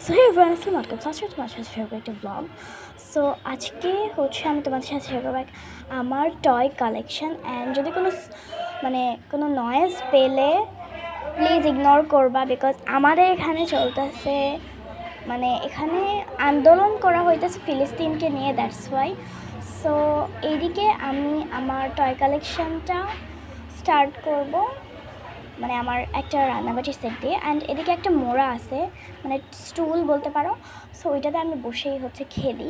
So hey everyone, আসসালামু আলাইকুম। আজকে তোমার সাথে শেয়ার করবো একটা ব্লগ। সো আজকে আমি তোমাদের সাথে শেয়ার করবো আমার টয় কালেকশন। অ্যান্ড যদি কোনো নয়েজ পেলে প্লিজ ইগনোর করবা, বিকজ আমাদের এখানে চলতেছে এখানে আন্দোলন করা হইতেছে ফিলিস্তিনকে নিয়ে, দ্যাটস ওয়াই। সো এইদিকে আমি আমার টয় কালেকশনটা স্টার্ট করব, আমার একটা রান্নাবাটির সেট দিয়ে। অ্যান্ড এদিকে একটা মোড়া আছে, স্টুল বলতে পারো। সো ওইটাতে আমি বসেই খেলি।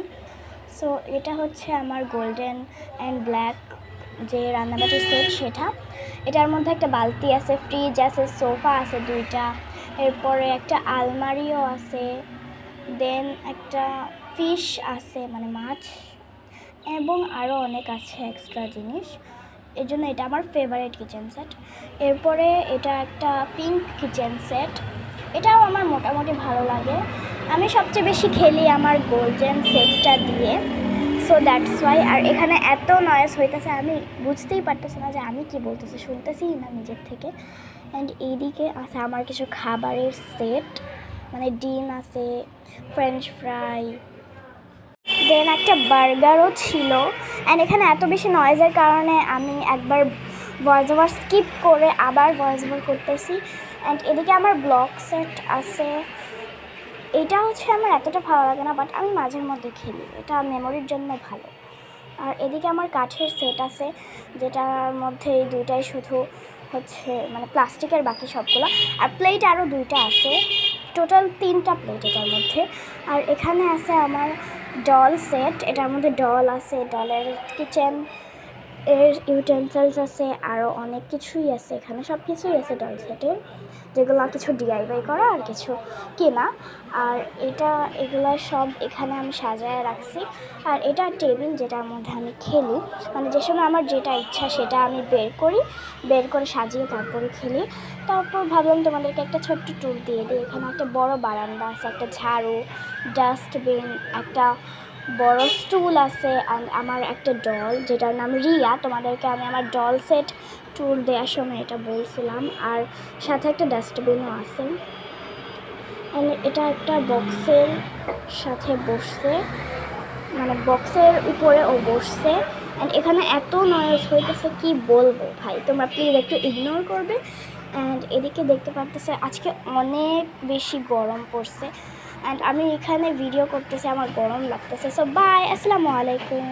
সো এটা হচ্ছে আমার গোল্ডেন অ্যান্ড ব্ল্যাক যে রান্নাবাটির সেট, সেটা। এটার মধ্যে একটা বালতি আছে, ফ্রিজ আছে, সোফা আছে দুইটা, এরপরে একটা আলমারিও আছে, দেন একটা ফিশ আছে মাছ, এবং আরও অনেক আছে এক্সট্রা জিনিস। এর জন্য এটা আমার ফেভারিট কিচেন সেট। এরপরে এটা একটা পিঙ্ক কিচেন সেট, এটাও আমার মোটামুটি ভালো লাগে। আমি সবচেয়ে বেশি খেলি আমার গোল্ডেন সেটটা দিয়ে, সো দ্যাটস ওয়াই। আর এখানে এত নয়েজ হইতেছে, আমি বুঝতেই পারতেছি না যে আমি কি বলতেছি, শুনতেছি না নিজের থেকে। অ্যান্ড এইদিকে আছে আমার কিছু খাবারের সেট, ডিম আছে, ফ্রেঞ্চ ফ্রাই, দেন একটা বার্গারও ছিল। অ্যান্ড এখানে এত বেশি নয়েজের কারণে আমি একবার ভয়েস ওভার স্কিপ করে আবার ভয়েস ওভার করতেছি। অ্যান্ড এদিকে আমার ব্লক সেট আছে, এটা আমার এতটা ভালো লাগে না, বাট আমি মাঝের মধ্যে খেলি, এটা মেমোরির জন্য ভালো। আর এদিকে আমার কাঠের সেট আছে, যেটার মধ্যে এই দুইটাই শুধু প্লাস্টিকের, বাকি সবগুলো। আর প্লেট আরও দুইটা আছে, টোটাল 3টা প্লেট এটার মধ্যে। আর এখানে আছে আমার ডল সেট, এটার মধ্যে ডল আছে, ডলের কিচেন এর ইউটেন্সিলস আছে, আরও অনেক কিছুই আছে এখানে, সব কিছুই আছে ডল সেটের, যেগুলো কিছু ডিআইওয়াই করা আর কিছু কেনা। আর এগুলো সব এখানে আমি সাজায় রাখছি। আর এটা টেবিল, যেটার মধ্যে আমি খেলি, যে সময় আমার যেটা ইচ্ছা সেটা আমি বের করে সাজিয়ে তারপরে খেলি। তারপর ভাবলাম তোমাদেরকে একটা ছোট্ট ট্যুর দিয়ে দিই। এখানে একটা বড় বারান্দা আছে, একটা ঝাড়ু, ডাস্টবিন, একটা বড় স্টুল আছে, অ্যান্ড আমার একটা ডল, যেটার নাম রিয়া। তোমাদেরকে আমি আমার ডল সেট ট্যুর দেওয়ার সময় এটা বলছিলাম। আর সাথে একটা ডাস্টবিনও আছে। অ্যান্ড এটা একটা বক্সের সাথে বসছে, বক্সের উপরে ও বসছে। অ্যান্ড এখানে এত নয়েজ হইতেছে, কি বলবো ভাই, তোমরা প্লিজ একটু ইগনোর করবে। অ্যান্ড এদিকে দেখতে পারতেছে আজকে অনেক বেশি গরম পড়ছে, অ্যান্ড আমি এখানে ভিডিও করতেছি, আমার গরম লাগতেছে। সো বাই, আসসালামু আলাইকুম।